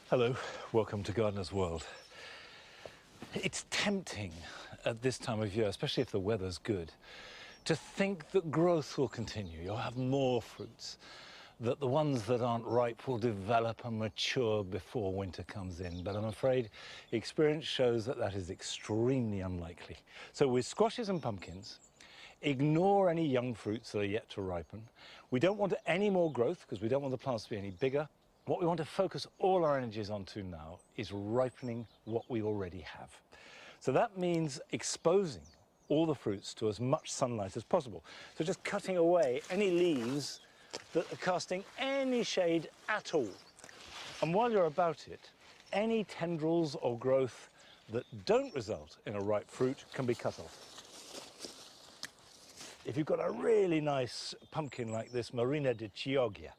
Hello, welcome to Gardener's World. It's tempting at this time of year, especially if the weather's good, to think that growth will continue. You'll have more fruits, that the ones that aren't ripe will develop and mature before winter comes in. But I'm afraid experience shows that that is extremely unlikely. So with squashes and pumpkins, ignore any young fruits that are yet to ripen. We don't want any more growth because we don't want the plants to be any bigger. What we want to focus all our energies onto now is ripening what we already have. So that means exposing all the fruits to as much sunlight as possible. So just cutting away any leaves that are casting any shade at all. And while you're about it, any tendrils or growth that don't result in a ripe fruit can be cut off. If you've got a really nice pumpkin like this Marina di Chioggia,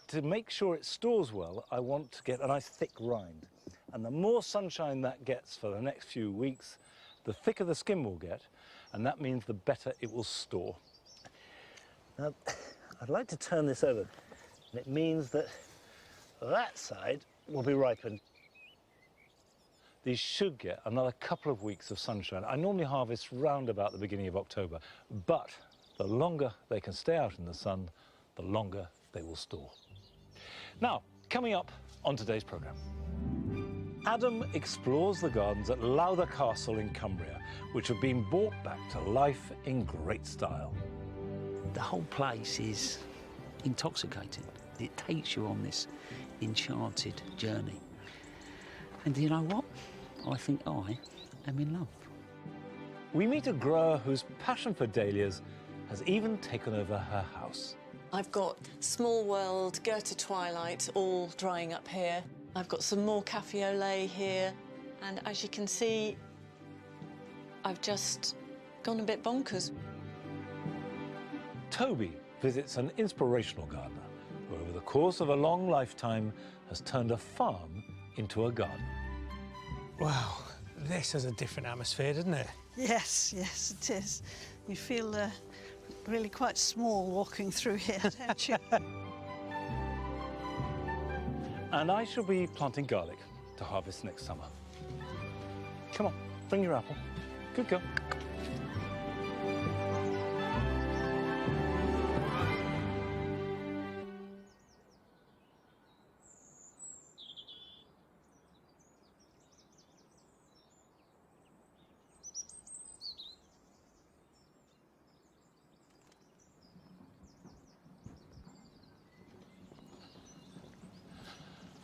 to make sure it stores well, I want to get a nice thick rind. And the more sunshine that gets for the next few weeks, the thicker the skin will get, and that means the better it will store. Now, I'd like to turn this over, and it means that that side will be ripened. These should get another couple of weeks of sunshine. I normally harvest round about the beginning of October, but the longer they can stay out in the sun, the longer they will store. Now, coming up on today's programme, Adam explores the gardens at Lowther Castle in Cumbria, which have been brought back to life in great style. The whole place is intoxicating. It takes you on this enchanted journey. And do you know what? I think I am in love. We meet a grower whose passion for dahlias has even taken over her house. I've got Small World, Goethe Twilight, all drying up here. I've got some more Cafe au lait here. And as you can see, I've just gone a bit bonkers. Toby visits an inspirational gardener who, over the course of a long lifetime, has turned a farm into a garden. Wow, this has a different atmosphere, doesn't it? Yes, yes, it is. You feel really quite small walking through here, don't you? And I shall be planting garlic to harvest next summer. Come on, bring your apple. Good girl.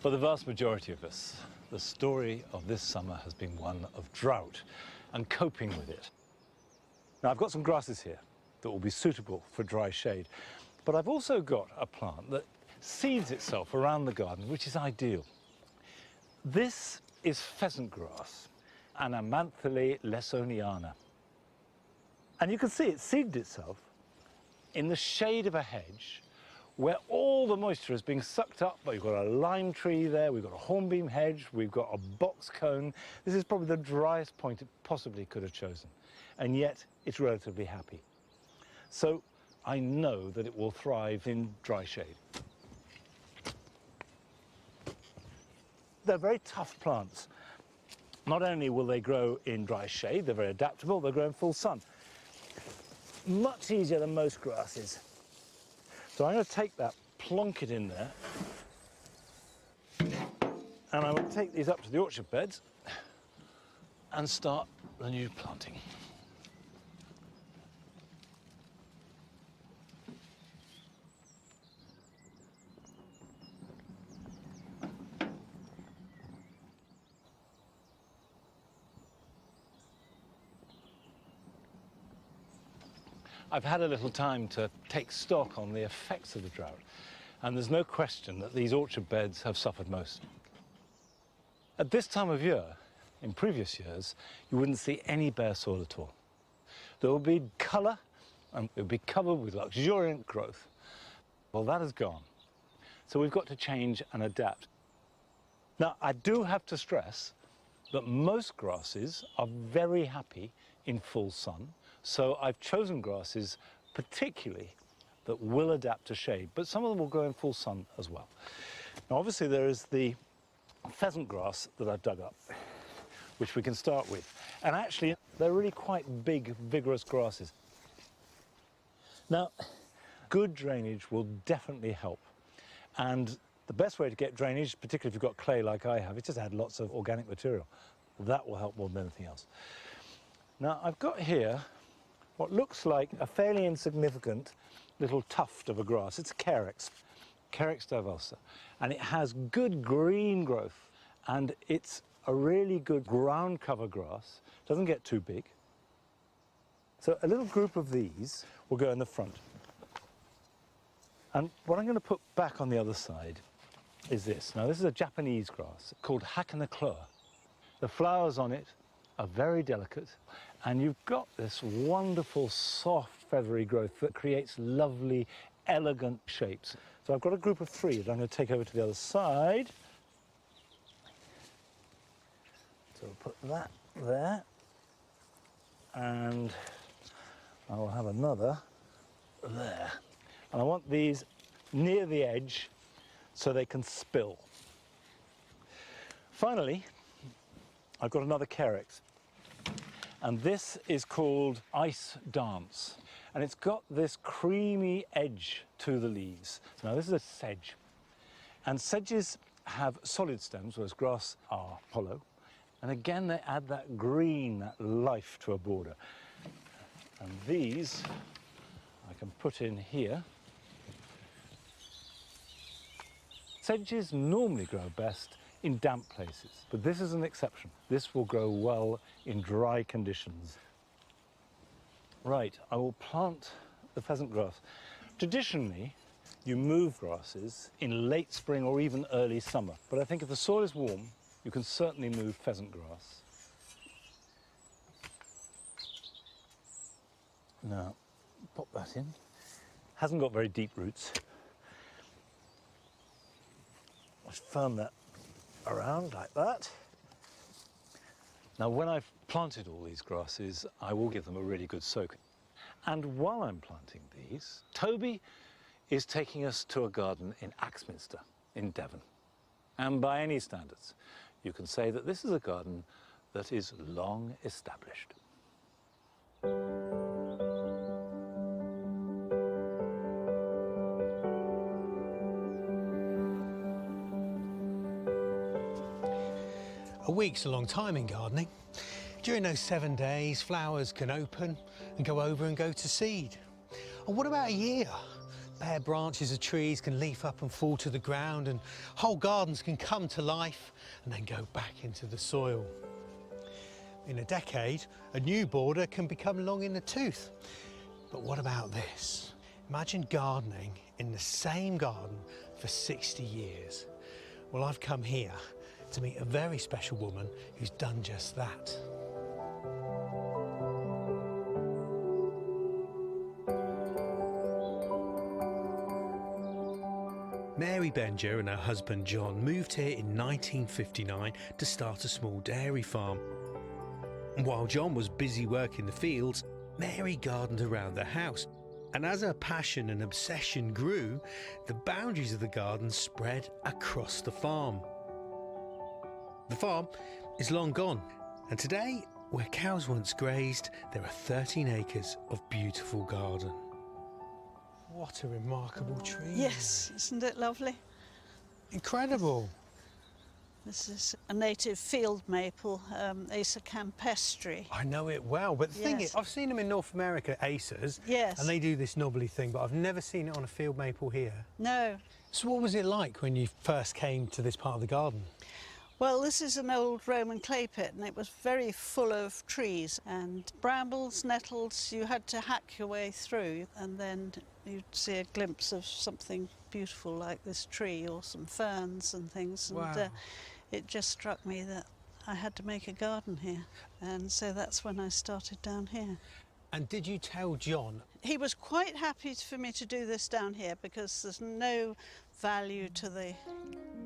For the vast majority of us, the story of this summer has been one of drought and coping with it. Now, I've got some grasses here that will be suitable for dry shade, but I've also got a plant that seeds itself around the garden, which is ideal. This is pheasant grass, Anamanthale lesoniana. And you can see it seeded itself in the shade of a hedge where all the moisture is being sucked up. But we've got a lime tree there, we've got a hornbeam hedge, we've got a box cone. This is probably the driest point it possibly could have chosen. And yet it's relatively happy. So I know that it will thrive in dry shade. They're very tough plants. Not only will they grow in dry shade, they're very adaptable, they'll grow in full sun. Much easier than most grasses. So I'm going to take that, plonk it in there, and I will take these up to the orchard beds and start the new planting. I've had a little time to take stock on the effects of the drought, and there's no question that these orchard beds have suffered most. At this time of year, in previous years, you wouldn't see any bare soil at all. There would be colour, and it would be covered with luxuriant growth. Well, that has gone. So we've got to change and adapt. Now, I do have to stress that most grasses are very happy in full sun. So I've chosen grasses particularly that will adapt to shade, but some of them will grow in full sun as well. Now, obviously, there is the pheasant grass that I've dug up, which we can start with. And actually, they're really quite big, vigorous grasses. Now, good drainage will definitely help. And the best way to get drainage, particularly if you've got clay like I have, is just add lots of organic material. That will help more than anything else. Now, I've got here what looks like a fairly insignificant little tuft of a grass. It's a Carex diversa, and it has good green growth, and it's a really good ground cover grass. Doesn't get too big. So a little group of these will go in the front. And what I'm going to put back on the other side is this. Now, this is a Japanese grass called Hakanakloa. The flowers on it are very delicate, and you've got this wonderful, soft, feathery growth that creates lovely, elegant shapes. So I've got a group of 3 that I'm going to take over to the other side. So we'll put that there, and I will have another there. And I want these near the edge so they can spill. Finally, I've got another Carex, and this is called Ice Dance, and it's got this creamy edge to the leaves. Now, this is a sedge, and sedges have solid stems, whereas grass are hollow, and again they add that green, that life to a border. And these I can put in here. Sedges normally grow best in damp places, but this is an exception. This will grow well in dry conditions. Right, I will plant the pheasant grass. Traditionally, you move grasses in late spring or even early summer, but I think if the soil is warm, you can certainly move pheasant grass. Now, pop that in. Hasn't got very deep roots. Let's firm that around like that. Now, when I've planted all these grasses, I will give them a really good soak. And while I'm planting these, Toby is taking us to a garden in Axminster in Devon. And by any standards, you can say that this is a garden that is long established. A week's a long time in gardening. During those 7 days, flowers can open and go over and go to seed. And what about a year? Bare branches of trees can leaf up and fall to the ground, and whole gardens can come to life and then go back into the soil. In a decade, a new border can become long in the tooth. But what about this? Imagine gardening in the same garden for 60 years. Well, I've come here to meet a very special woman who's done just that. Mary Benger and her husband John moved here in 1959 to start a small dairy farm. And while John was busy working the fields, Mary gardened around the house. And as her passion and obsession grew, the boundaries of the garden spread across the farm. The farm is long gone, and today, where cows once grazed, there are 13 acres of beautiful garden. What a remarkable tree. Yes, isn't it lovely? Incredible. This is a native field maple, Acer campestri. I know it well, but the thing Yes. is, I've seen them in North America, acers, Yes. and they do this knobbly thing, but I've never seen it on a field maple here. No. So what was it like when you first came to this part of the garden? Well, this is an old Roman clay pit, and it was very full of trees and brambles, nettles. You had to hack your way through, and then you'd see a glimpse of something beautiful like this tree or some ferns and things. And Wow. it just struck me that I had to make a garden here, and so that's when I started down here. And did you tell John? He was quite happy for me to do this down here because there's no value to the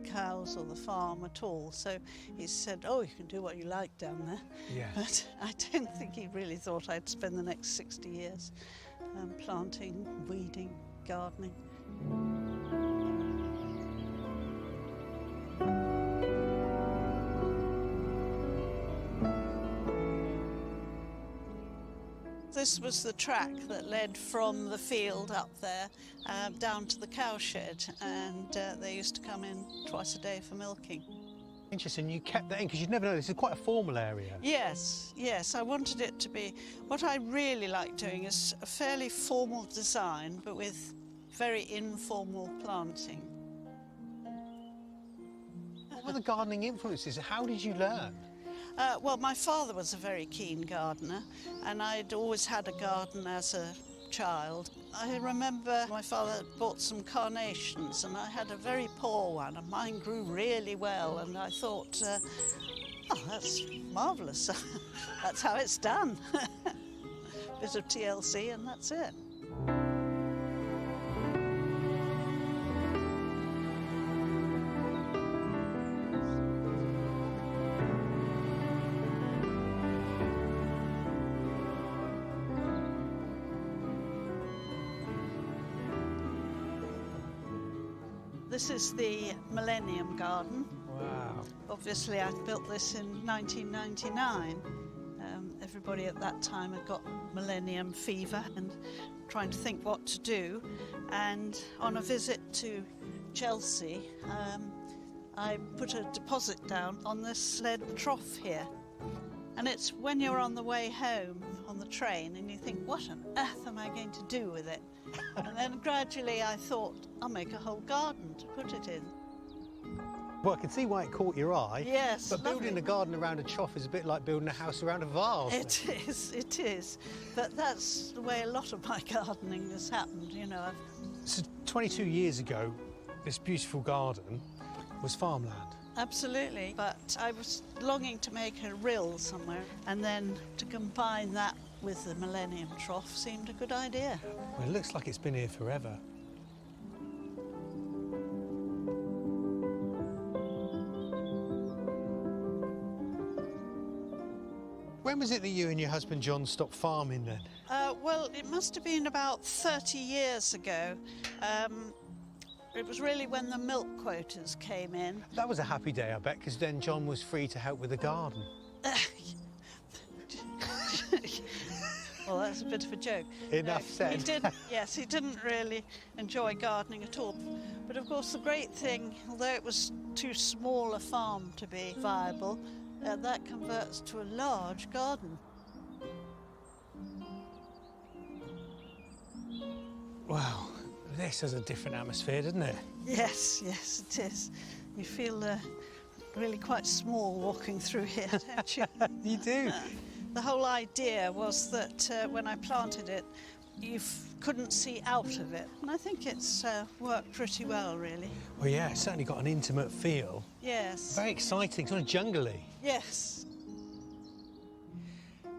cows or the farm at all. So he said, oh, you can do what you like down there. Yeah. But I don't think he really thought I'd spend the next 60 years planting, weeding, gardening. this was the track that led from the field up there down to the cowshed, and they used to come in twice a day for milking. Interesting, you kept that in because you'd never know this is quite a formal area. Yes, yes, I wanted it to be. What I really like doing is a fairly formal design, but with very informal planting. What were the gardening influences? How did you learn? Well, my father was a very keen gardener, and I'd always had a garden as a child. I remember my father bought some carnations, and I had a very poor one, and mine grew really well, and I thought, oh, that's marvellous. That's how it's done. Bit of TLC and that's it. This is the Millennium Garden. Wow. Obviously, I built this in 1999. Everybody at that time had got millennium fever and trying to think what to do. And on a visit to Chelsea, I put a deposit down on this lead trough here. And it's when you're on the way home on the train and you think, what on earth am I going to do with it? And then gradually I thought, I'll make a whole garden to put it in. Well, I can see why it caught your eye. Yes, But building lovely. a garden around a trough is a bit like building a house around a vase. It is. But that's the way a lot of my gardening has happened, you know. So 22 years ago, this beautiful garden was farmland. Absolutely. But I was longing to make a rill somewhere, and then to combine that with the Millennium Trough seemed a good idea. Well, it looks like it's been here forever. When was it that you and your husband John stopped farming then? Well, it must have been about 30 years ago. It was really when the milk quotas came in. That was a happy day, I bet, because then John was free to help with the garden. Well, that's a bit of a joke. Enough said. He didn't, yes, he didn't really enjoy gardening at all. But of course, the great thing, although it was too small a farm to be viable, that converts to a large garden. Wow, this has a different atmosphere, doesn't it? Yes, yes, it is. You feel really quite small walking through here, don't you? You do. The whole idea was that when I planted it, you couldn't see out of it. And I think it's worked pretty well, really. Well, yeah, it's certainly got an intimate feel. Yes. Very exciting, sort of jungly. Yes.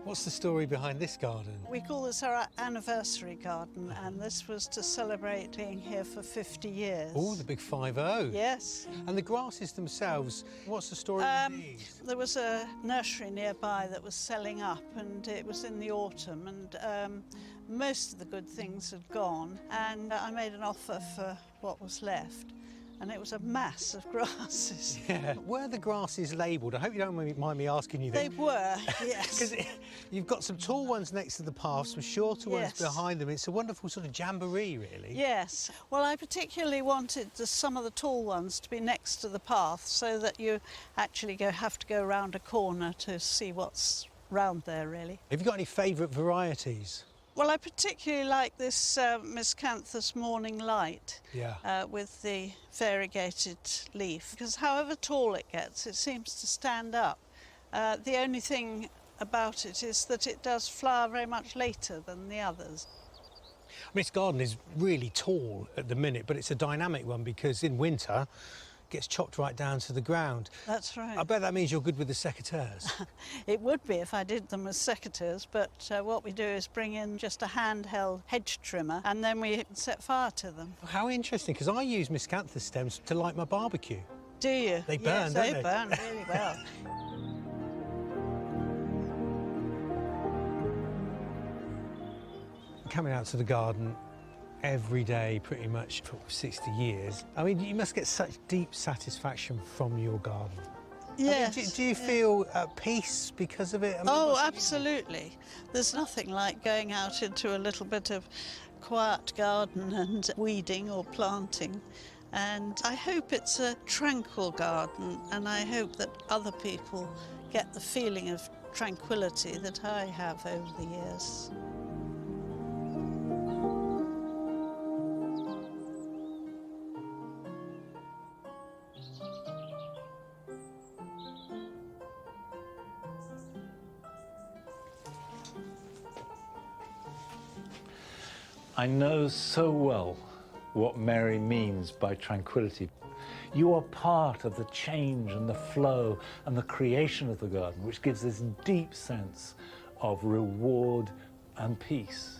What's the story behind this garden? We call this our anniversary garden, and this was to celebrate being here for 50 years. Oh, the big 50. Yes. And the grasses themselves, what's the story with these? There was a nursery nearby that was selling up, and it was in the autumn, and most of the good things had gone, and I made an offer for what was left, and it was a mass of grasses. Yeah. Were the grasses labelled? I hope you don't mind me asking you They that. were, yes. Because you've got some tall ones next to the path, some shorter ones Yes. behind them. It's a wonderful sort of jamboree, really. Yes. Well, I particularly wanted some of the tall ones to be next to the path so that you actually have to go around a corner to see what's round there, really. Have you got any favourite varieties? Well, I particularly like this Miscanthus Morning Light Yeah. with the variegated leaf, because however tall it gets, it seems to stand up. The only thing about it is that it does flower very much later than the others. I mean, this garden is really tall at the minute, but it's a dynamic one because in winter it gets chopped right down to the ground. That's right. I bet that means you're good with the secateurs. It would be if I did them as secateurs, but what we do is bring in just a handheld hedge trimmer and then we set fire to them. How interesting, because I use miscanthus stems to light my barbecue. Do you? They burn, yes, don't they? They burn really well. Coming out to the garden every day pretty much for 60 years. I mean, you must get such deep satisfaction from your garden. Yes. Do you feel at peace because of it? I mean, Oh, absolutely. There's nothing like going out into a little bit of quiet garden and weeding or planting. And I hope it's a tranquil garden, and I hope that other people get the feeling of tranquility that I have over the years. I know so well what Mary means by tranquility. You are part of the change and the flow and the creation of the garden, which gives this deep sense of reward and peace.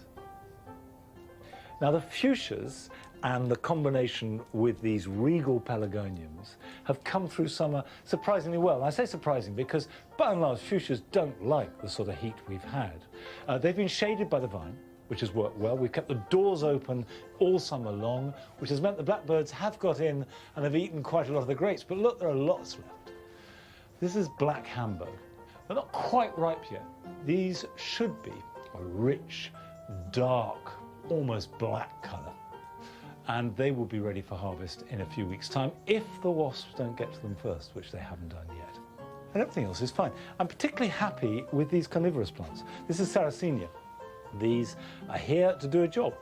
Now, the fuchsias and the combination with these regal pelargoniums have come through summer surprisingly well. And I say surprising because, by and large, fuchsias don't like the sort of heat we've had. They've been shaded by the vine, which has worked well. We've kept the doors open all summer long, which has meant the blackbirds have got in and have eaten quite a lot of the grapes. But look, there are lots left. This is black Hamburg. They're not quite ripe yet. These should be a rich, dark, almost black colour. And they will be ready for harvest in a few weeks' time if the wasps don't get to them first, which they haven't done yet. And everything else is fine. I'm particularly happy with these carnivorous plants. This is Sarracenia. These are here to do a job,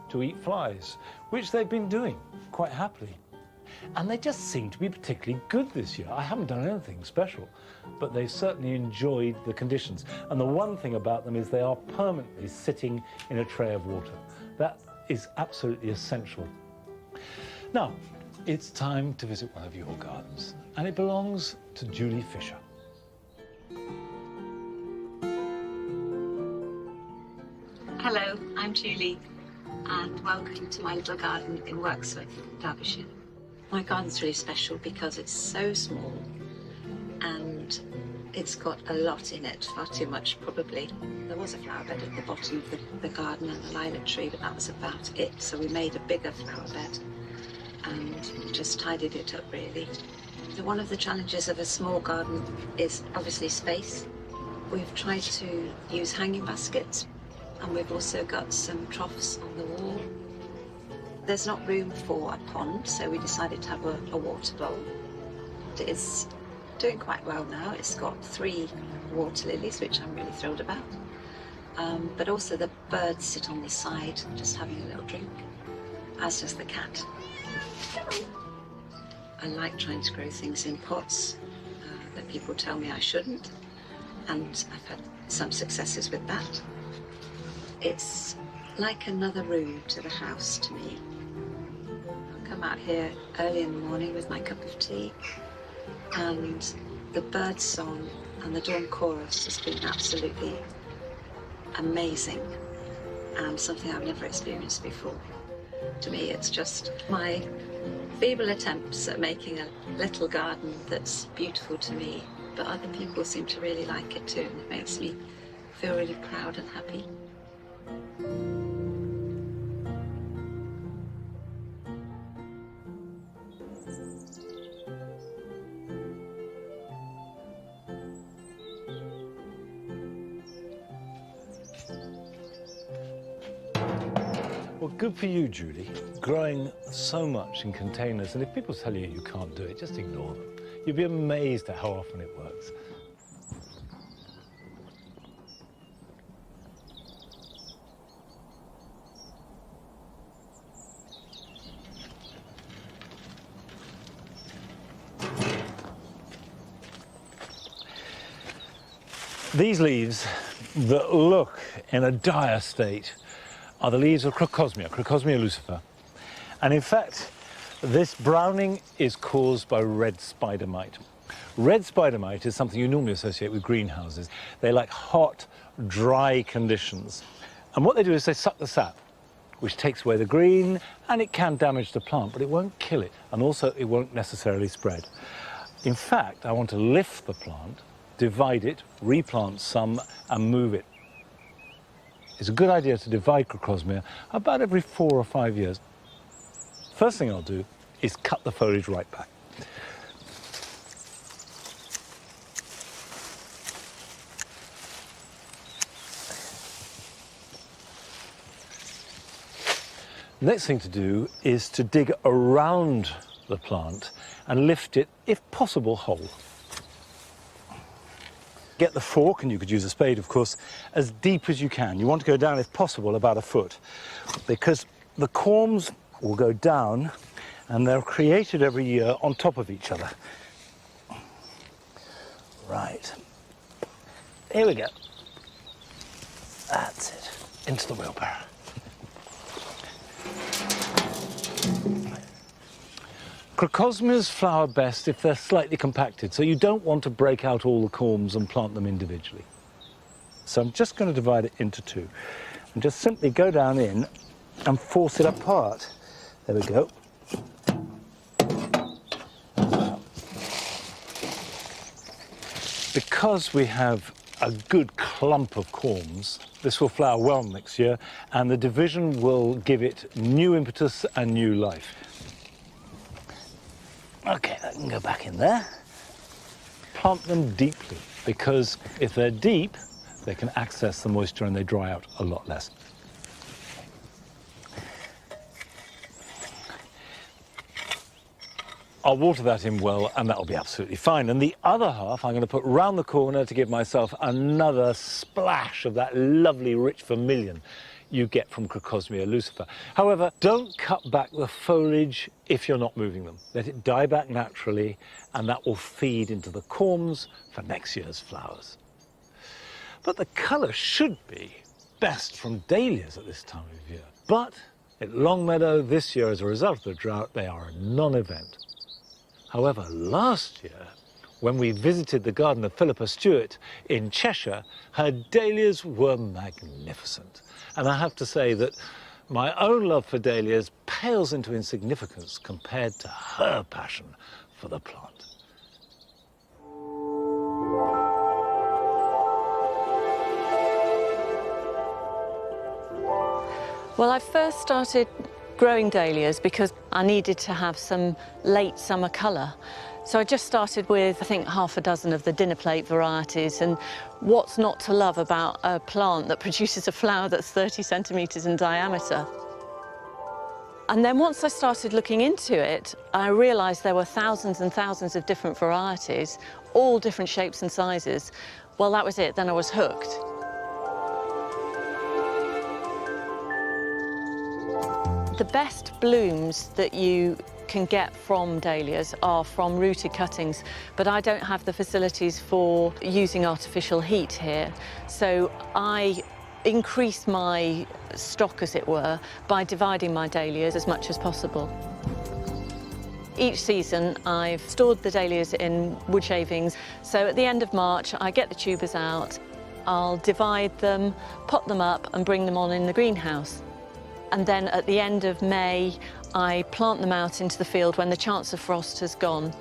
to eat flies, which they've been doing quite happily. And they just seem to be particularly good this year. I haven't done anything special, but they've certainly enjoyed the conditions. And the one thing about them is they are permanently sitting in a tray of water. That is absolutely essential. Now, it's time to visit one of your gardens, and it belongs to Julie Fisher. Hello, I'm Julie, and welcome to my little garden in Wirksworth, Derbyshire. My garden's really special because it's so small and it's got a lot in it, far too much probably. There was a flower bed at the bottom of the garden and a lilac tree, but that was about it. So we made a bigger flower bed and just tidied it up really. One of the challenges of a small garden is obviously space. We've tried to use hanging baskets, and we've also got some troughs on the wall. There's not room for a pond, so we decided to have a water bowl. It's doing quite well now. It's got 3 water lilies, which I'm really thrilled about. But also the birds sit on the side, just having a little drink, as does the cat. I like trying to grow things in pots that people tell me I shouldn't, and I've had some successes with that. It's like another room to the house to me. I'll come out here early in the morning with my cup of tea, and the bird song and the dawn chorus has been absolutely amazing and something I've never experienced before. To me, it's just my feeble attempts at making a little garden that's beautiful to me, but other people seem to really like it too, and it makes me feel really proud and happy. Well, good for you, Julie, growing so much in containers. And if people tell you you can't do it, just ignore them. You'll be amazed at how often it works. These leaves that look in a dire state are the leaves of Crocosmia lucifer. And in fact, this browning is caused by red spider mite. Red spider mite is something you normally associate with greenhouses. They like hot, dry conditions. And what they do is they suck the sap, which takes away the green, and it can damage the plant, but it won't kill it. And also, it won't necessarily spread. In fact, I want to lift the plant, divide it, replant some, and move it. It's a good idea to divide Crocosmia about every 4 or 5 years. First thing I'll do is cut the foliage right back. Next thing to do is to dig around the plant and lift it, if possible, whole. Get the fork, and you could use a spade, of course, as deep as you can. You want to go down, if possible, about a foot, because the corms will go down and they're created every year on top of each other. Right. Here we go. That's it. Into the wheelbarrow. Crocosmias flower best if they're slightly compacted, so you don't want to break out all the corms and plant them individually. So I'm just going to divide it into two and just simply go down in and force it apart. There we go. Because we have a good clump of corms, this will flower well next year, and the division will give it new impetus and new life. Okay, that can go back in there. Plant them deeply, because if they're deep, they can access the moisture and they dry out a lot less. I'll water that in well, and that'll be absolutely fine. And the other half I'm going to put round the corner to give myself another splash of that lovely rich vermilion you get from Crocosmia lucifer. However, don't cut back the foliage if you're not moving them. Let it die back naturally, and that will feed into the corms for next year's flowers. But the colour should be best from dahlias at this time of year. But at Longmeadow this year, as a result of the drought, they are a non-event. However, last year, when we visited the garden of Philippa Stewart in Cheshire, her dahlias were magnificent. And I have to say that my own love for dahlias pales into insignificance compared to her passion for the plant. Well, I first started growing dahlias because I needed to have some late summer colour. So I just started with, I think, half a dozen of the dinner plate varieties, and what's not to love about a plant that produces a flower that's 30 centimetres in diameter? And then once I started looking into it, I realised there were thousands and thousands of different varieties, all different shapes and sizes. Well, that was it, then I was hooked. The best blooms that you can get from dahlias are from rooted cuttings, but I don't have the facilities for using artificial heat here. So I increase my stock, as it were, by dividing my dahlias as much as possible. Each season I've stored the dahlias in wood shavings, so at the end of March I get the tubers out, I'll divide them, pot them up and bring them on in the greenhouse. And then at the end of May, I plant them out into the field when the chance of frost has gone.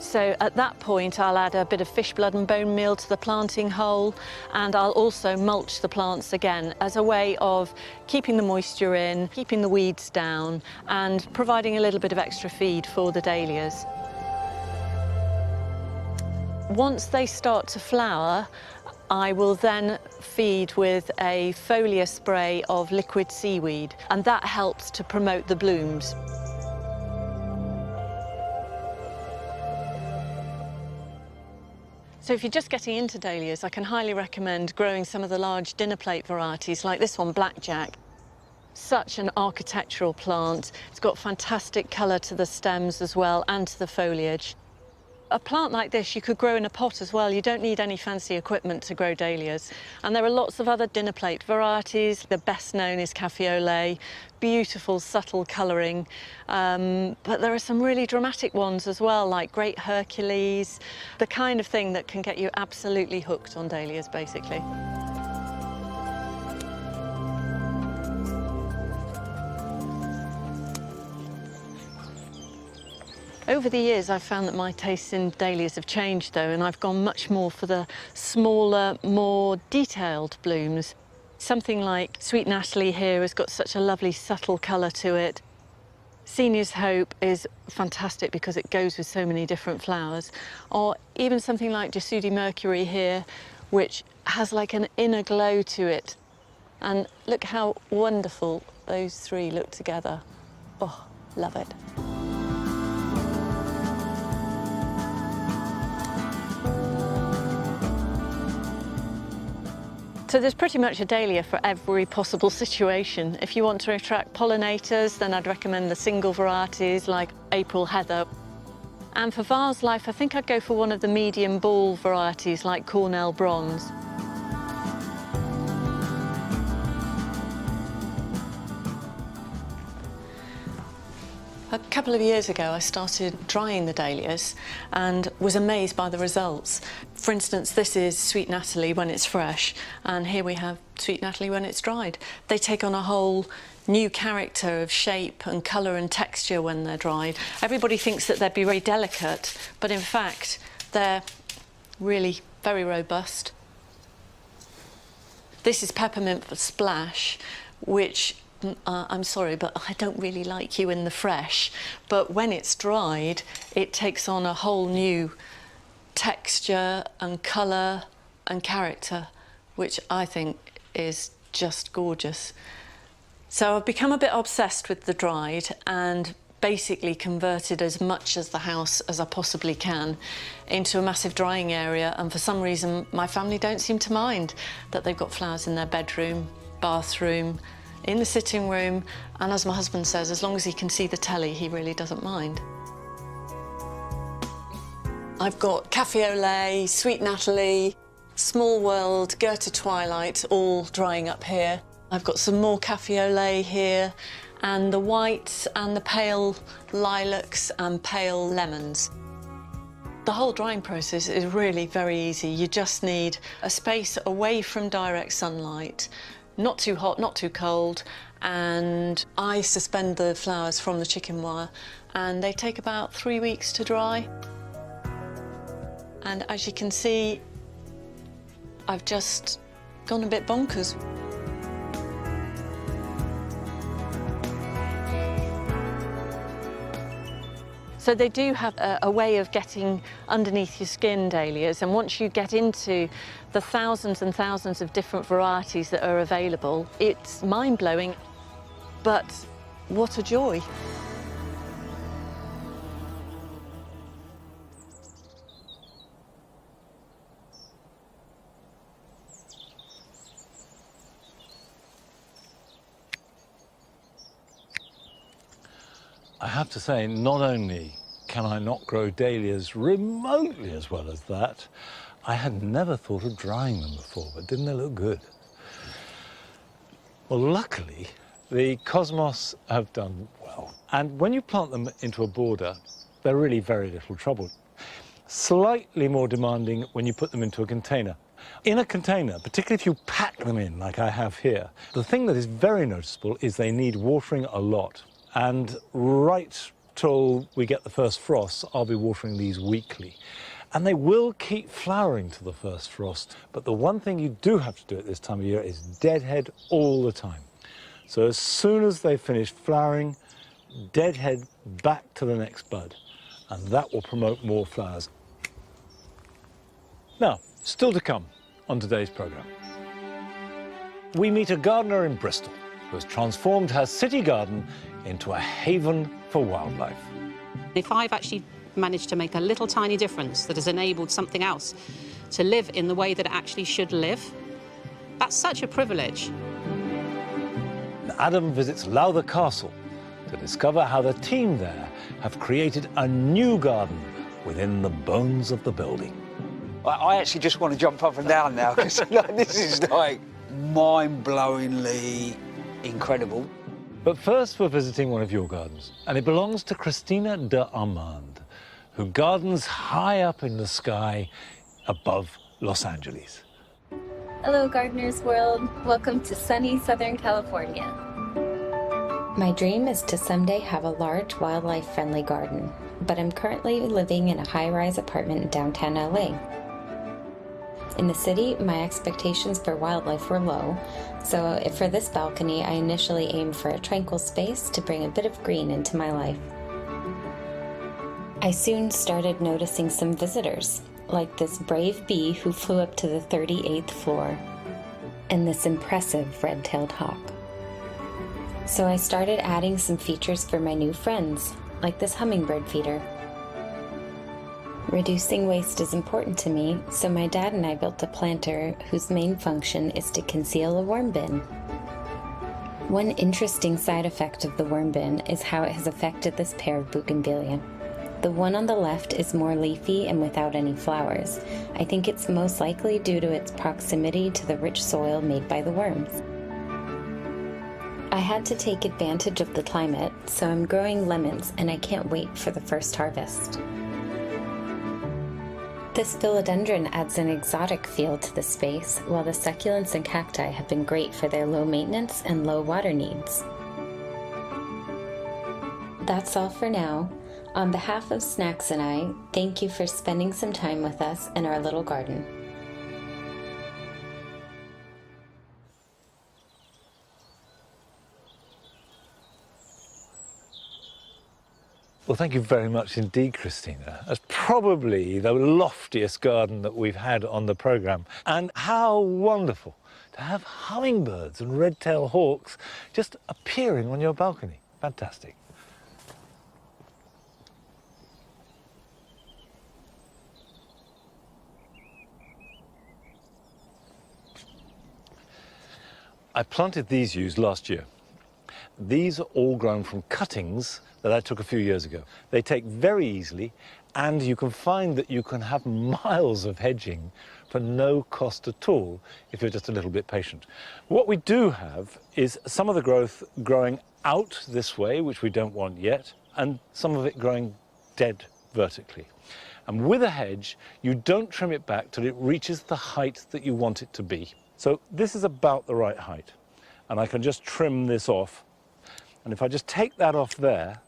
So at that point, I'll add a bit of fish blood and bone meal to the planting hole, and I'll also mulch the plants again as a way of keeping the moisture in, keeping the weeds down, and providing a little bit of extra feed for the dahlias. Once they start to flower, I will then feed with a foliar spray of liquid seaweed, and that helps to promote the blooms. So if you're just getting into dahlias, I can highly recommend growing some of the large dinner plate varieties like this one, Blackjack. Such an architectural plant. It's got fantastic colour to the stems as well and to the foliage. A plant like this you could grow in a pot as well. You don't need any fancy equipment to grow dahlias. And there are lots of other dinner plate varieties. The best known is Café au lait, beautiful subtle colouring. But there are some really dramatic ones as well, like Great Hercules, the kind of thing that can get you absolutely hooked on dahlias, basically. Over the years, I've found that my tastes in dahlias have changed, though, and I've gone much more for the smaller, more detailed blooms. Something like Sweet Natalie here has got such a lovely, subtle colour to it. Senior's Hope is fantastic because it goes with so many different flowers. Or even something like Jasudi Mercury here, which has like an inner glow to it. And look how wonderful those three look together. Oh, love it. So there's pretty much a dahlia for every possible situation. If you want to attract pollinators, then I'd recommend the single varieties like April Heather. And for vase life, I think I'd go for one of the medium ball varieties like Cornell Bronze. A couple of years ago, I started drying the dahlias and was amazed by the results. For instance, this is Sweet Natalie when it's fresh, and here we have Sweet Natalie when it's dried. They take on a whole new character of shape and colour and texture when they're dried. Everybody thinks that they'd be very delicate, but in fact, they're really very robust. This is Peppermint Splash, which I'm sorry, but I don't really like you in the fresh. But when it's dried, it takes on a whole new texture and colour and character, which I think is just gorgeous. So I've become a bit obsessed with the dried and basically converted as much of the house as I possibly can into a massive drying area. And for some reason, my family don't seem to mind that they've got flowers in their bedroom, bathroom, in the sitting room, and as my husband says, as long as he can see the telly, he really doesn't mind. I've got Cafe au Lait, Sweet Natalie, Small World, Goethe Twilight, all drying up here. I've got some more Cafe au Lait here, and the whites and the pale lilacs and pale lemons. The whole drying process is really very easy. You just need a space away from direct sunlight, not too hot, not too cold, and I suspend the flowers from the chicken wire, and they take about 3 weeks to dry. And as you can see, I've just gone a bit bonkers. So they do have a way of getting underneath your skin, dahlias, and once you get into the thousands and thousands of different varieties that are available, it's mind-blowing, but what a joy. I have to say, not only can I not grow dahlias remotely as well as that, I had never thought of drying them before, but didn't they look good? Well, luckily, the Cosmos have done well. And when you plant them into a border, they're really very little trouble. Slightly more demanding when you put them into a container. In a container, particularly if you pack them in like I have here, the thing that is very noticeable is they need watering a lot. And right till we get the first frost, I'll be watering these weekly. And they will keep flowering to the first frost. But the one thing you do have to do at this time of year is deadhead all the time. So as soon as they finish flowering, deadhead back to the next bud. And that will promote more flowers. Now, still to come on today's programme. We meet a gardener in Bristol who has transformed her city garden into a haven for wildlife. If I've actually managed to make a little tiny difference that has enabled something else to live in the way that it actually should live, that's such a privilege. Adam visits Lowther Castle to discover how the team there have created a new garden within the bones of the building. I actually just want to jump up and down now because this is like mind-blowingly incredible. But first we're visiting one of your gardens, and it belongs to Christina de Armand, who gardens high up in the sky above Los Angeles. Hello, Gardeners'World. Welcome to sunny Southern California. My dream is to someday have a large wildlife-friendly garden, but I'm currently living in a high-rise apartment in downtown LA. In the city, my expectations for wildlife were low, so for this balcony, I initially aimed for a tranquil space to bring a bit of green into my life. I soon started noticing some visitors, like this brave bee who flew up to the 38th floor, and this impressive red-tailed hawk. So I started adding some features for my new friends, like this hummingbird feeder. Reducing waste is important to me, so my dad and I built a planter whose main function is to conceal a worm bin. One interesting side effect of the worm bin is how it has affected this pair of bougainvillea. The one on the left is more leafy and without any flowers. I think it's most likely due to its proximity to the rich soil made by the worms. I had to take advantage of the climate, so I'm growing lemons and I can't wait for the first harvest. This philodendron adds an exotic feel to the space, while the succulents and cacti have been great for their low maintenance and low water needs. That's all for now. On behalf of Snacks and I, thank you for spending some time with us in our little garden. Well, thank you very much indeed, Christina. That's probably the loftiest garden that we've had on the programme. And how wonderful to have hummingbirds and red-tailed hawks just appearing on your balcony. Fantastic. I planted these yews last year. These are all grown from cuttings that I took a few years ago. They take very easily, and you can find that you can have miles of hedging for no cost at all if you're just a little bit patient. What we do have is some of the growth growing out this way, which we don't want yet, and some of it growing dead vertically. And with a hedge, you don't trim it back till it reaches the height that you want it to be. So this is about the right height, and I can just trim this off. And if I just take that off there,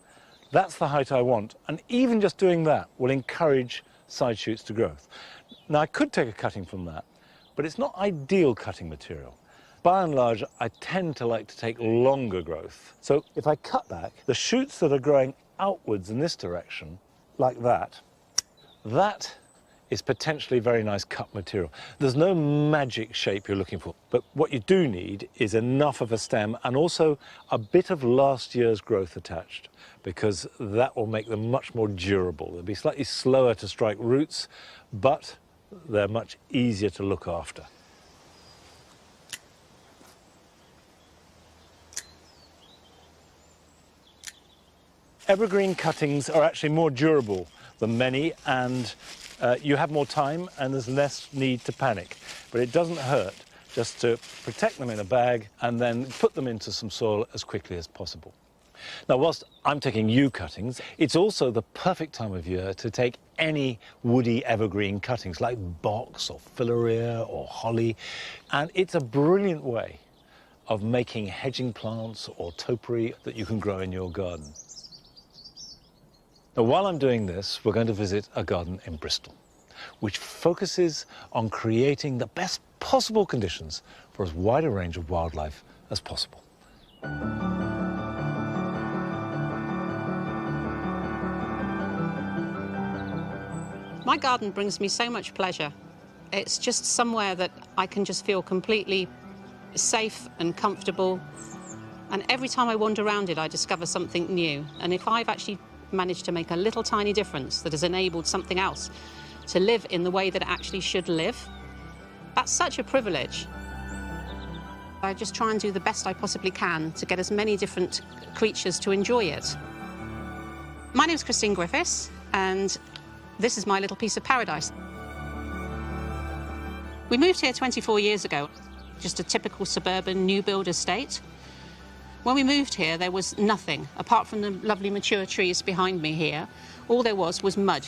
that's the height I want. And even just doing that will encourage side shoots to growth. Now, I could take a cutting from that, but it's not ideal cutting material. By and large, I tend to like to take longer growth. So if I cut back, the shoots that are growing outwards in this direction, like that, that is potentially very nice cut material. There's no magic shape you're looking for, but what you do need is enough of a stem and also a bit of last year's growth attached, because that will make them much more durable. They'll be slightly slower to strike roots, but they're much easier to look after. Evergreen cuttings are actually more durable than many, and you have more time and there's less need to panic. But it doesn't hurt just to protect them in a bag and then put them into some soil as quickly as possible. Now, whilst I'm taking yew cuttings, it's also the perfect time of year to take any woody evergreen cuttings like box or philauria or holly, and it's a brilliant way of making hedging plants or topiary that you can grow in your garden. Now, while I'm doing this, we're going to visit a garden in Bristol, which focuses on creating the best possible conditions for as wide a range of wildlife as possible. My garden brings me so much pleasure. It's just somewhere that I can just feel completely safe and comfortable. And every time I wander around it, I discover something new. And if I've actually managed to make a little tiny difference that has enabled something else to live in the way that it actually should live, that's such a privilege. I just try and do the best I possibly can to get as many different creatures to enjoy it. My name's Christine Griffiths, and this is my little piece of paradise. We moved here 24 years ago, just a typical suburban new build estate. When we moved here, there was nothing, apart from the lovely mature trees behind me here. All there was mud.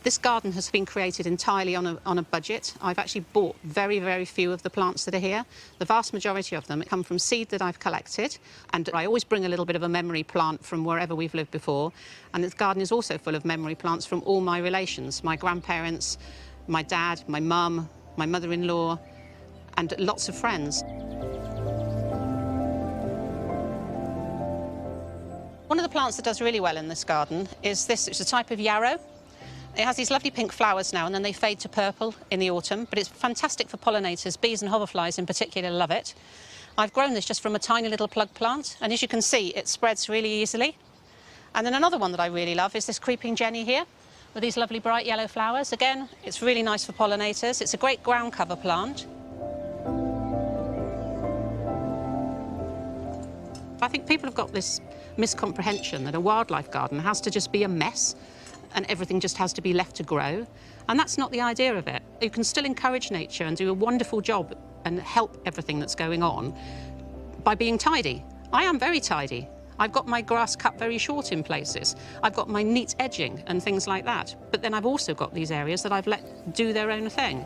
This garden has been created entirely on a budget. I've actually bought very, very few of the plants that are here. The vast majority of them come from seed that I've collected, and I always bring a little bit of a memory plant from wherever we've lived before. And this garden is also full of memory plants from all my relations, my grandparents, my dad, my mum, my mother-in-law, and lots of friends. One of the plants that does really well in this garden is this. It's a type of yarrow. It has these lovely pink flowers now, and then they fade to purple in the autumn, but it's fantastic for pollinators. Bees and hoverflies in particular love it. I've grown this just from a tiny little plug plant, and as you can see, it spreads really easily. And then another one that I really love is this creeping Jenny here, with these lovely bright yellow flowers. Again, it's really nice for pollinators. It's a great ground cover plant. I think people have got this miscomprehension that a wildlife garden has to just be a mess and everything just has to be left to grow. And that's not the idea of it. You can still encourage nature and do a wonderful job and help everything that's going on by being tidy. I am very tidy. I've got my grass cut very short in places. I've got my neat edging and things like that. But then I've also got these areas that I've let do their own thing.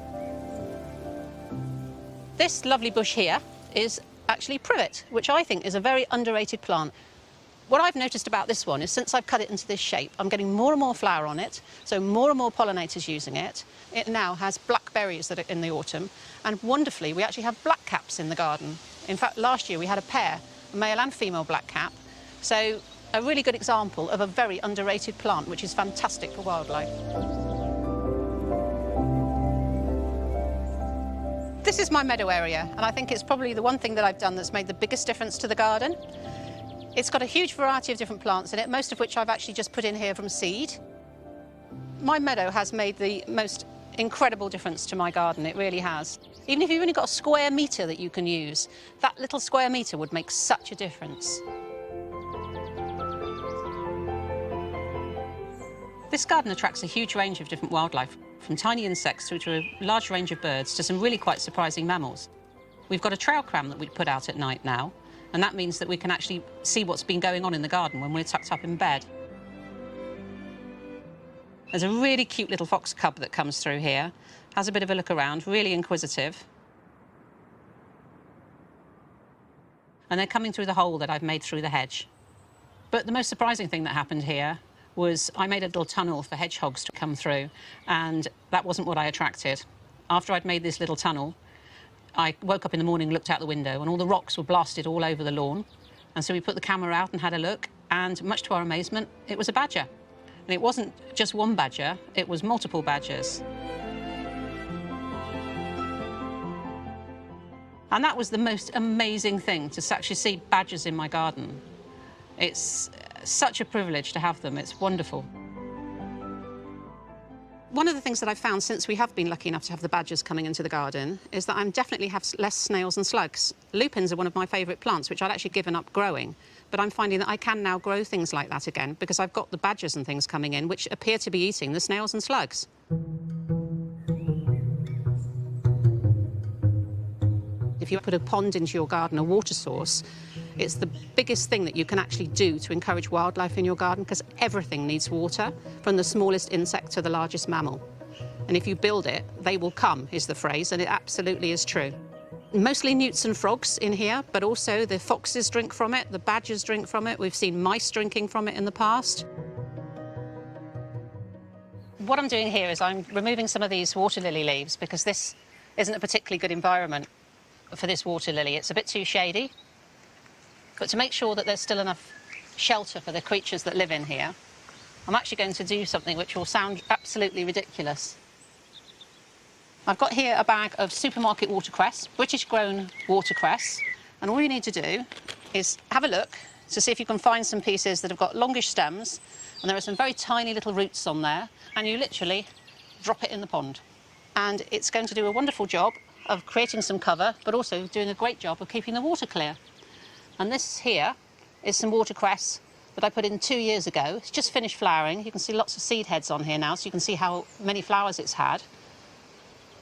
This lovely bush here is actually privet, which I think is a very underrated plant. What I've noticed about this one is since I've cut it into this shape, I'm getting more and more flower on it, so more and more pollinators using it. It now has black berries that are in the autumn, and wonderfully, we actually have blackcaps in the garden. In fact, last year we had a pair, a male and female blackcap, so a really good example of a very underrated plant, which is fantastic for wildlife. This is my meadow area, and I think it's probably the one thing that I've done that's made the biggest difference to the garden. It's got a huge variety of different plants in it, most of which I've actually just put in here from seed. My meadow has made the most incredible difference to my garden, it really has. Even if you've only got a square metre that you can use, that little square metre would make such a difference. This garden attracts a huge range of different wildlife, from tiny insects through to a large range of birds to some really quite surprising mammals. We've got a trail cam that we put out at night now, and that means that we can actually see what's been going on in the garden when we're tucked up in bed. There's a really cute little fox cub that comes through here, has a bit of a look around, really inquisitive. And they're coming through the hole that I've made through the hedge. But the most surprising thing that happened here was I made a little tunnel for hedgehogs to come through, and that wasn't what I attracted. After I'd made this little tunnel, I woke up in the morning, looked out the window, and all the rocks were blasted all over the lawn. And so we put the camera out and had a look, and much to our amazement, it was a badger. And it wasn't just one badger, it was multiple badgers. And that was the most amazing thing, to actually see badgers in my garden. It's such a privilege to have them, it's wonderful. One of the things that I've found since we have been lucky enough to have the badgers coming into the garden is that I definitely have less snails and slugs. Lupins are one of my favourite plants, which I'd actually given up growing. But I'm finding that I can now grow things like that again because I've got the badgers and things coming in which appear to be eating the snails and slugs. If you put a pond into your garden, a water source, it's the biggest thing that you can actually do to encourage wildlife in your garden because everything needs water, from the smallest insect to the largest mammal. And if you build it, they will come, is the phrase, and it absolutely is true. Mostly newts and frogs in here, but also the foxes drink from it, the badgers drink from it. We've seen mice drinking from it in the past. What I'm doing here is I'm removing some of these water lily leaves because this isn't a particularly good environment for this water lily. It's a bit too shady. But to make sure that there's still enough shelter for the creatures that live in here, I'm actually going to do something which will sound absolutely ridiculous. I've got here a bag of supermarket watercress, British-grown watercress, and all you need to do is have a look to see if you can find some pieces that have got longish stems, and there are some very tiny little roots on there, and you literally drop it in the pond. And it's going to do a wonderful job of creating some cover, but also doing a great job of keeping the water clear. And this here is some watercress that I put in 2 years ago. It's just finished flowering. You can see lots of seed heads on here now, so you can see how many flowers it's had.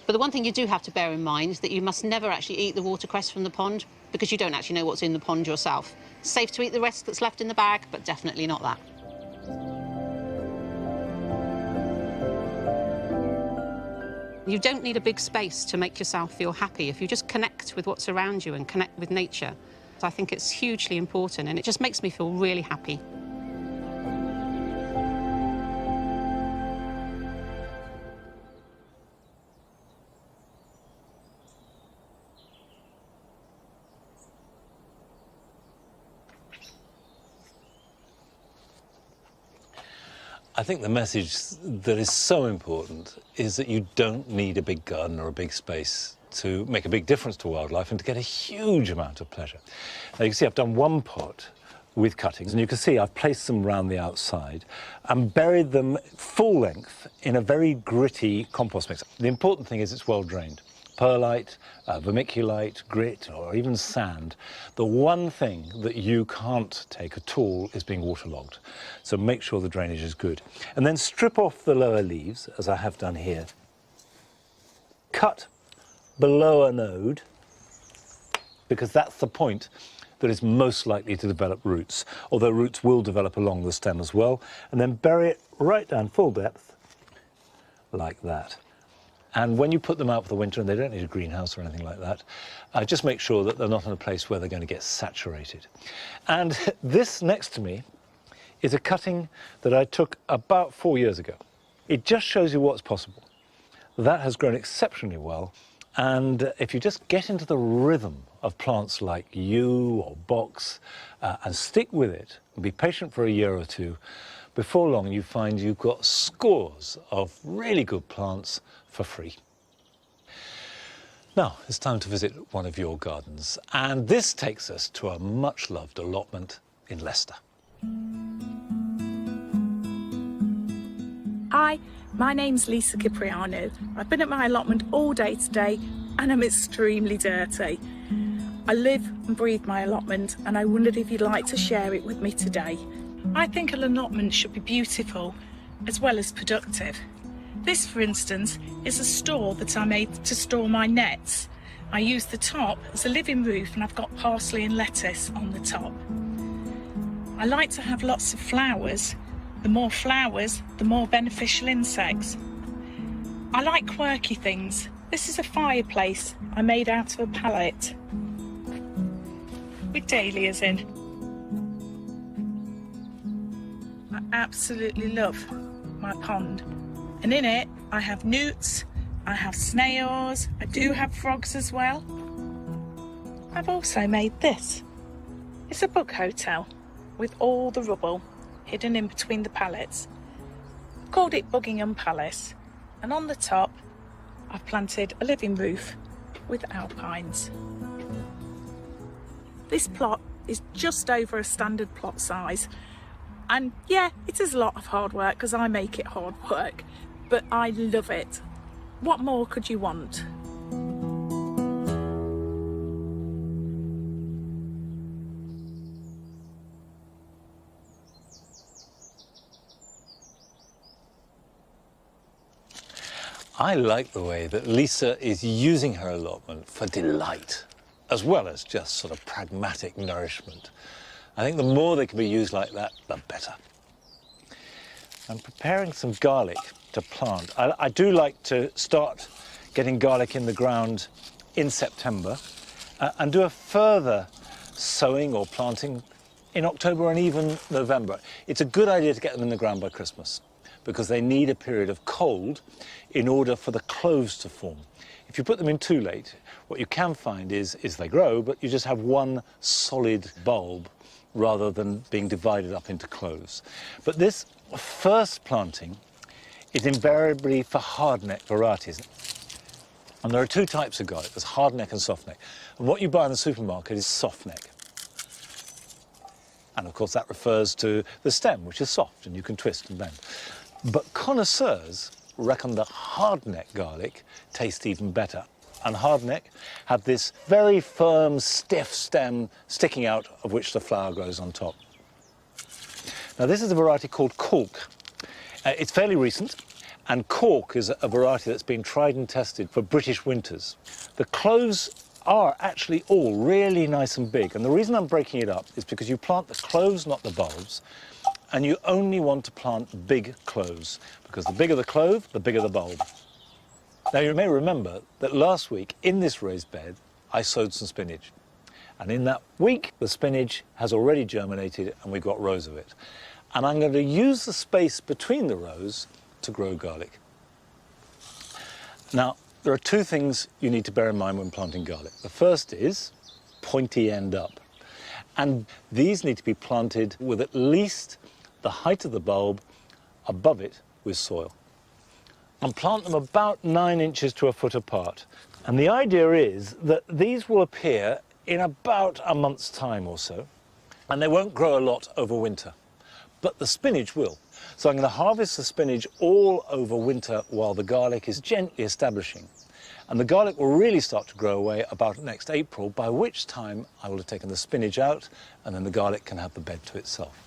But the one thing you do have to bear in mind is that you must never actually eat the watercress from the pond because you don't actually know what's in the pond yourself. It's safe to eat the rest that's left in the bag, but definitely not that. You don't need a big space to make yourself feel happy if you just connect with what's around you and connect with nature. I think it's hugely important, and it just makes me feel really happy. I think the message that is so important is that you don't need a big garden or a big space to make a big difference to wildlife and to get a huge amount of pleasure. Now you can see I've done one pot with cuttings, and you can see I've placed them around the outside and buried them full length in a very gritty compost mix. The important thing is it's well drained. Perlite, vermiculite, grit, or even sand. The one thing that you can't take at all is being waterlogged. So make sure the drainage is good. And then strip off the lower leaves, as I have done here. Cut below a node, because that's the point that is most likely to develop roots, although roots will develop along the stem as well. And then bury it right down full depth, like that. And when you put them out for the winter, and they don't need a greenhouse or anything like that, just make sure that they're not in a place where they're going to get saturated. And this next to me is a cutting that I took about 4 years ago. It just shows you what's possible. That has grown exceptionally well. And if you just get into the rhythm of plants like yew or box and stick with it and be patient for a year or two, before long you find you've got scores of really good plants for free. Now it's time to visit one of your gardens, and this takes us to a much loved allotment in Leicester. Hi, my name's Lisa Cipriano. I've been at my allotment all day today and I'm extremely dirty. I live and breathe my allotment and I wondered if you'd like to share it with me today. I think an allotment should be beautiful as well as productive. This, for instance, is a store that I made to store my nets. I use the top as a living roof and I've got parsley and lettuce on the top. I like to have lots of flowers. The more flowers, the more beneficial insects. I like quirky things. This is a fireplace I made out of a pallet with dahlias in. I absolutely love my pond. And in it, I have newts, I have snails, I do have frogs as well. I've also made this. It's a book hotel with all the rubble hidden in between the pallets. I've called it Buckingham Palace, and on the top I've planted a living roof with alpines. This plot is just over a standard plot size, and yeah, it is a lot of hard work because I make it hard work, but I love it. What more could you want? I like the way that Lisa is using her allotment for delight, as well as just sort of pragmatic nourishment. I think the more they can be used like that, the better. I'm preparing some garlic to plant. I do like to start getting garlic in the ground in September and do a further sowing or planting in October and even November. It's a good idea to get them in the ground by Christmas, because they need a period of cold in order for the cloves to form. If you put them in too late, what you can find is they grow, but you just have one solid bulb rather than being divided up into cloves. But this first planting is invariably for hardneck varieties. And there are two types of garlic. There's hardneck and softneck. And what you buy in the supermarket is softneck. And of course that refers to the stem, which is soft and you can twist and bend. But connoisseurs reckon that hardneck garlic tastes even better. And hardneck have this very firm, stiff stem sticking out of which the flower grows on top. Now this is a variety called cork. It's fairly recent, and cork is a variety that's been tried and tested for British winters. The cloves are actually all really nice and big, and the reason I'm breaking it up is because you plant the cloves, not the bulbs, and you only want to plant big cloves, because the bigger the clove, the bigger the bulb. Now you may remember that last week in this raised bed I sowed some spinach, and in that week the spinach has already germinated and we've got rows of it. And I'm going to use the space between the rows to grow garlic. Now there are two things you need to bear in mind when planting garlic. The first is pointy end up, and these need to be planted with at least the height of the bulb above it with soil. And plant them about 9 inches to a foot apart. And the idea is that these will appear in about a month's time or so, and they won't grow a lot over winter, but the spinach will. So I'm going to harvest the spinach all over winter while the garlic is gently establishing. And the garlic will really start to grow away about next April, by which time I will have taken the spinach out, and then the garlic can have the bed to itself.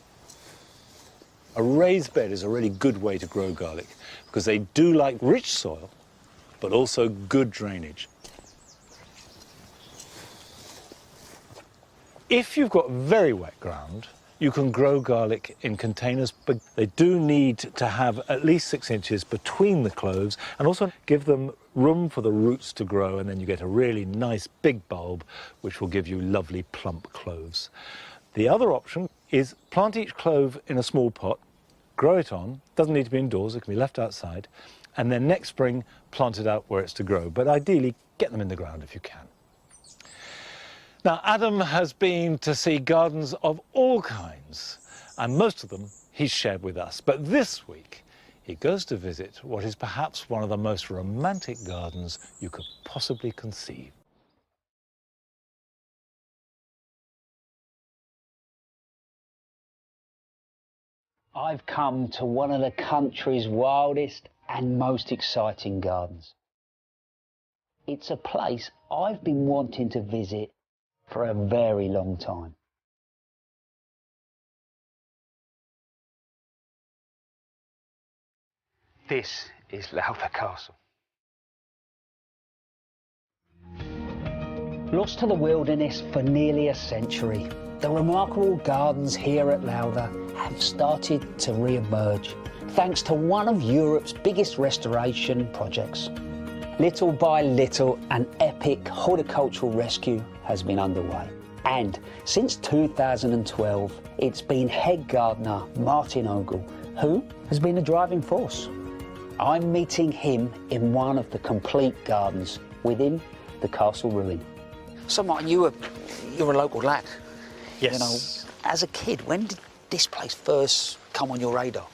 A raised bed is a really good way to grow garlic because they do like rich soil, but also good drainage. If you've got very wet ground, you can grow garlic in containers, but they do need to have at least 6 inches between the cloves and also give them room for the roots to grow, and then you get a really nice big bulb which will give you lovely plump cloves. The other option is plant each clove in a small pot, grow it on, doesn't need to be indoors, it can be left outside, and then next spring plant it out where it's to grow, but ideally get them in the ground if you can. Now, Adam has been to see gardens of all kinds, and most of them he's shared with us. But this week, he goes to visit what is perhaps one of the most romantic gardens you could possibly conceive. I've come to one of the country's wildest and most exciting gardens. It's a place I've been wanting to visit for a very long time. This is Lowther Castle. Lost to the wilderness for nearly a century, the remarkable gardens here at Lowther have started to re-emerge thanks to one of Europe's biggest restoration projects. Little by little, an epic horticultural rescue has been underway. And since 2012, it's been head gardener Martin Ogle who has been the driving force. I'm meeting him in one of the complete gardens within the castle ruin. So Martin, you're a local lad. Yes. You know, as a kid, when did this place first come on your radar?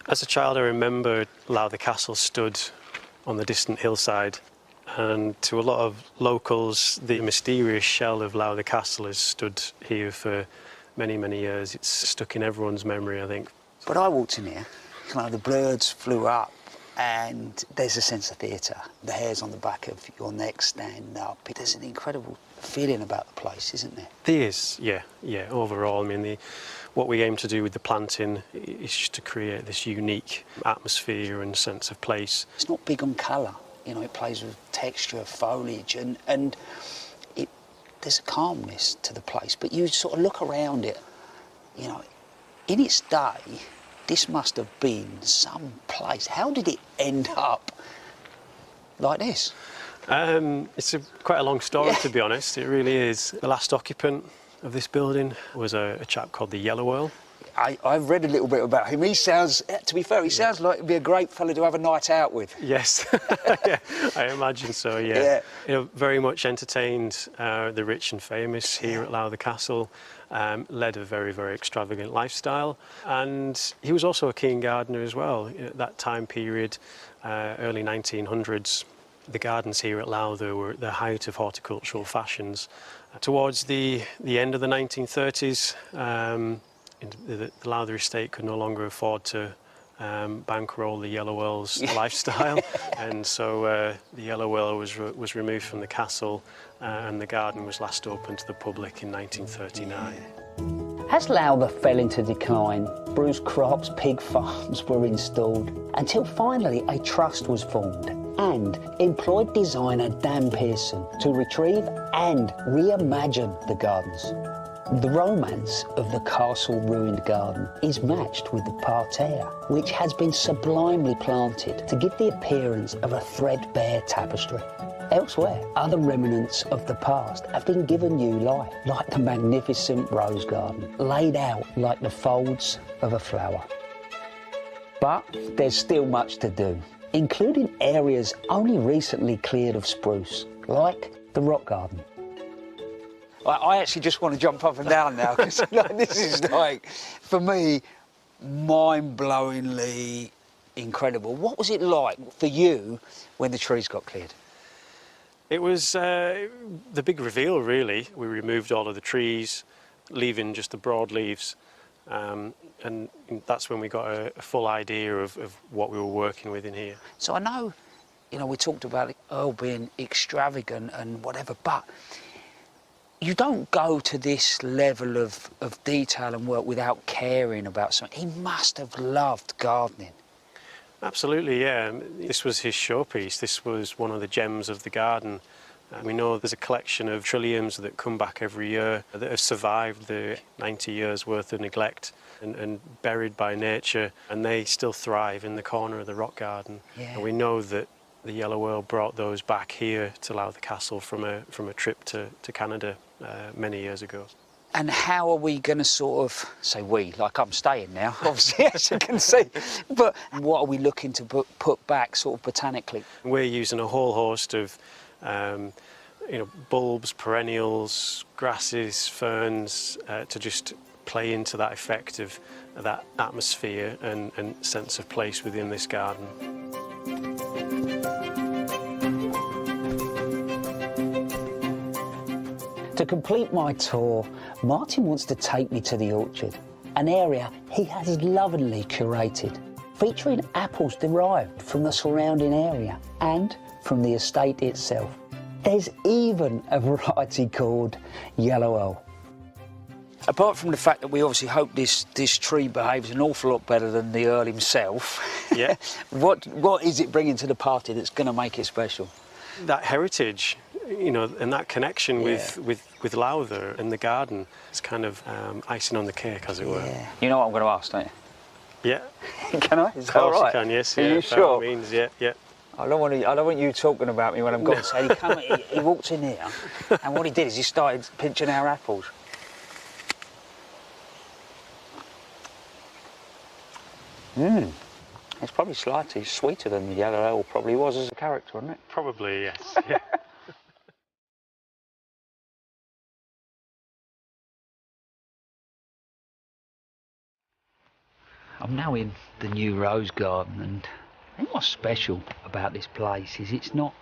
As a child, I remember Lowther Castle stood on the distant hillside, and to a lot of locals, the mysterious shell of Lowther Castle has stood here for many, many years. It's stuck in everyone's memory, I think. But I walked in here, you know, the birds flew up, and there's a sense of theatre. The hairs on the back of your neck stand up. There's an incredible feeling about the place, isn't there? There is, yeah. Overall, I mean, what we aim to do with the planting is just to create this unique atmosphere and sense of place. It's not big on colour, you know, it plays with texture, foliage, and there's a calmness to the place. But you sort of look around it, you know, in its day, this must have been some place. How did it end up like this? It's quite a long story, to be honest. It really is. The last occupant of this building was a chap called the Yellow Earl. I've read a little bit about him. He sounds, to be fair, he sounds like he'd be a great fella to have a night out with. Yes, yeah, I imagine so, yeah. You know, very much entertained the rich and famous here at Lowther Castle, led a very, very extravagant lifestyle, and he was also a keen gardener as well. At that time period, early 1900s, the gardens here at Lowther were at the height of horticultural fashions. Towards the end of the 1930s, the Lowther estate could no longer afford to bankroll the Yellow Earl's lifestyle, and so the Yellow Earl was removed from the castle, and the garden was last opened to the public in 1939. As Lowther fell into decline, Bruce Crops pig farms were installed, until finally a trust was formed and employed designer Dan Pearson to retrieve and reimagine the gardens. The romance of the castle-ruined garden is matched with the parterre, which has been sublimely planted to give the appearance of a threadbare tapestry. Elsewhere, other remnants of the past have been given new life, like the magnificent rose garden, laid out like the folds of a flower. But there's still much to do, including areas only recently cleared of spruce, like the rock garden. I actually just want to jump up and down now, because this is like, for me, mind-blowingly incredible. What was it like for you when the trees got cleared? It was the big reveal, really. We removed all of the trees, leaving just the broadleaves, and that's when we got a full idea of what we were working with in here. So I know, you know, we talked about Earl being extravagant and whatever, but you don't go to this level of detail and work without caring about something. He must have loved gardening. Absolutely, yeah. This was his showpiece. This was one of the gems of the garden. We know there's a collection of trilliums that come back every year that have survived the 90 years worth of neglect and buried by nature, and they still thrive in the corner of the rock garden. Yeah. And we know that the Yellow Earl brought those back here to Lowther Castle from a trip to Canada many years ago. And how are we going to sort of, say we, like I'm staying now, obviously, as you can see, but what are we looking to put back sort of botanically? We're using a whole host of you know, bulbs, perennials, grasses, ferns, to just play into that effect of that atmosphere and sense of place within this garden. To complete my tour, Martin wants to take me to the orchard, an area he has lovingly curated, featuring apples derived from the surrounding area and from the estate itself. There's even a variety called Yellow Earl. Apart from the fact that we obviously hope this tree behaves an awful lot better than the Earl himself, yeah. what is it bringing to the party that's going to make it special? That heritage, you know, and that connection with Lowther and the garden, it's kind of icing on the cake, as it were. You know what I'm going to ask, don't you? Yeah. Can I? Is Of that all course right? you can, yes. Are Yeah, you by sure? all means, yeah, yeah. I don't want you talking about me when I'm gone. So he walked in here, and what he did is he started pinching our apples. It's probably slightly sweeter than the Yellow Earl probably was as a character, wasn't it? Probably, yes. Yeah. I'm now in the new rose garden, and I think what's special about this place is it's not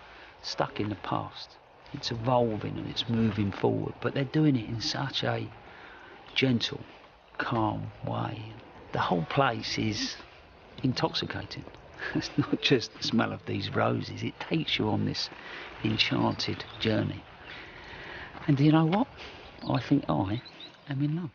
stuck in the past. It's evolving and it's moving forward, but they're doing it in such a gentle, calm way. The whole place is intoxicating. It's not just the smell of these roses, it takes you on this enchanted journey. And do you know what? I think I am in love.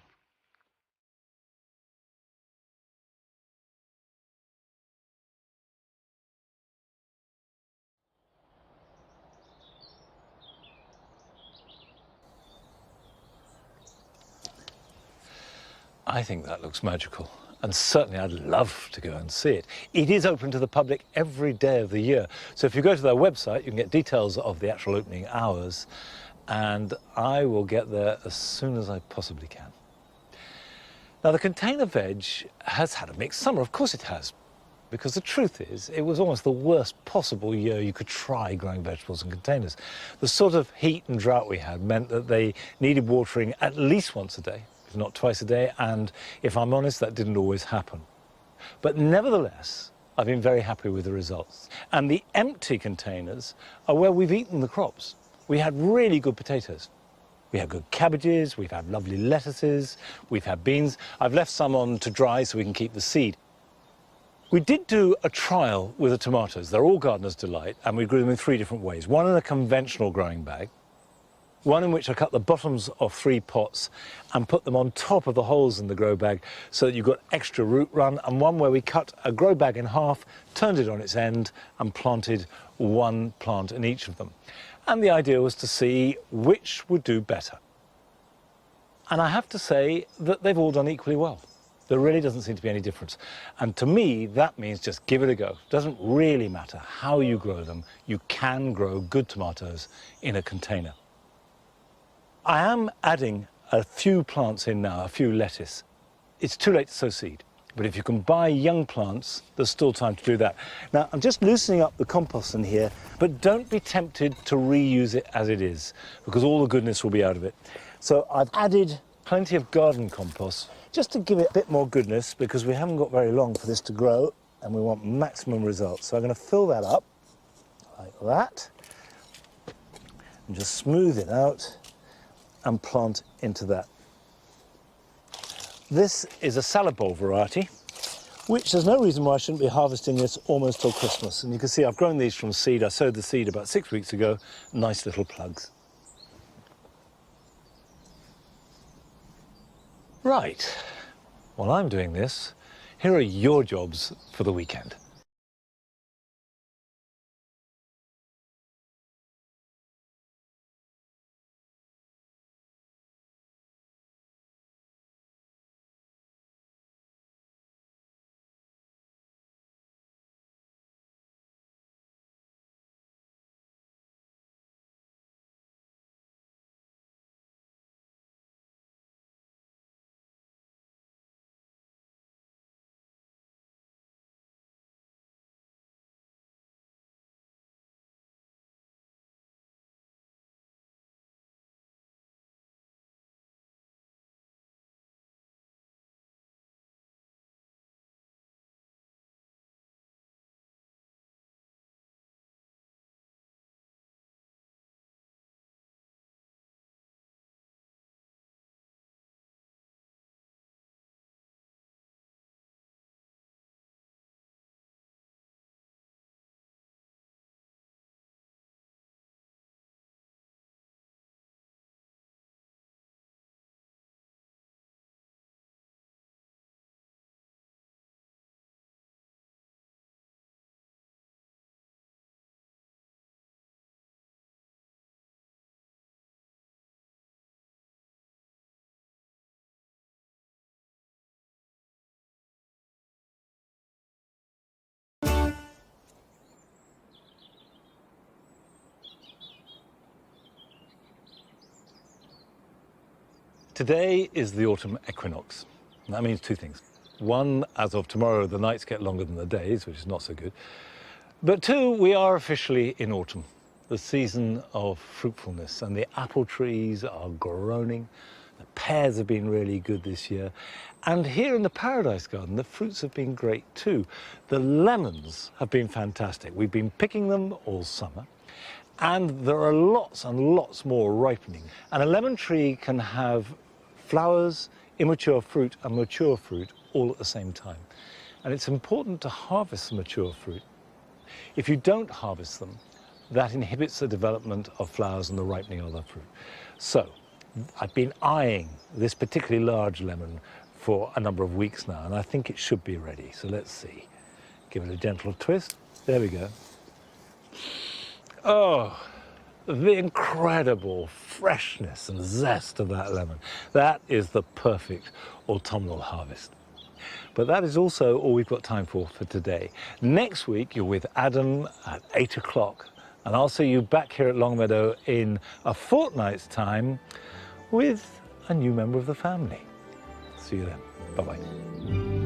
I think that looks magical, and certainly I'd love to go and see it. It is open to the public every day of the year, so if you go to their website you can get details of the actual opening hours, and I will get there as soon as I possibly can. Now, the container veg has had a mixed summer, of course it has, because the truth is it was almost the worst possible year you could try growing vegetables in containers. The sort of heat and drought we had meant that they needed watering at least once a day, if not twice a day, and if I'm honest, that didn't always happen. But nevertheless, I've been very happy with the results. And the empty containers are where we've eaten the crops. We had really good potatoes. We had good cabbages, we've had lovely lettuces, we've had beans. I've left some on to dry so we can keep the seed. We did do a trial with the tomatoes. They're all Gardener's Delight, and we grew them in 3 different ways. One in a conventional growing bag, one in which I cut the bottoms of 3 pots and put them on top of the holes in the grow bag so that you've got extra root run, and one where we cut a grow bag in half, turned it on its end and planted 1 plant in each of them. And the idea was to see which would do better. And I have to say that they've all done equally well. There really doesn't seem to be any difference. And to me, that means just give it a go. It doesn't really matter how you grow them. You can grow good tomatoes in a container. I am adding a few plants in now, a few lettuce. It's too late to sow seed, but if you can buy young plants, there's still time to do that. Now, I'm just loosening up the compost in here, but don't be tempted to reuse it as it is, because all the goodness will be out of it. So I've added plenty of garden compost, just to give it a bit more goodness, because we haven't got very long for this to grow, and we want maximum results. So I'm going to fill that up, like that. and just smooth it out and plant into that. This is a salad bowl variety, which there's no reason why I shouldn't be harvesting this almost till Christmas. And you can see I've grown these from seed. I sowed the seed about 6 weeks ago. Nice little plugs. Right, while I'm doing this, here are your jobs for the weekend. Today is the autumn equinox. That means two things. One, as of tomorrow, the nights get longer than the days, which is not so good. But two, we are officially in autumn, the season of fruitfulness, and the apple trees are groaning. The pears have been really good this year. And here in the Paradise Garden, the fruits have been great too. The lemons have been fantastic. We've been picking them all summer. And there are lots and lots more ripening. And a lemon tree can have flowers, immature fruit and mature fruit all at the same time. And it's important to harvest the mature fruit. If you don't harvest them, that inhibits the development of flowers and the ripening of the fruit. So I've been eyeing this particularly large lemon for a number of weeks now, and I think it should be ready. So let's see. Give it a gentle twist. There we go. Oh, the incredible freshness and zest of that lemon. That is the perfect autumnal harvest. But that is also all we've got time for today. Next week, you're with Adam at 8 o'clock, and I'll see you back here at Longmeadow in a fortnight's time with a new member of the family. See you then. Bye-bye.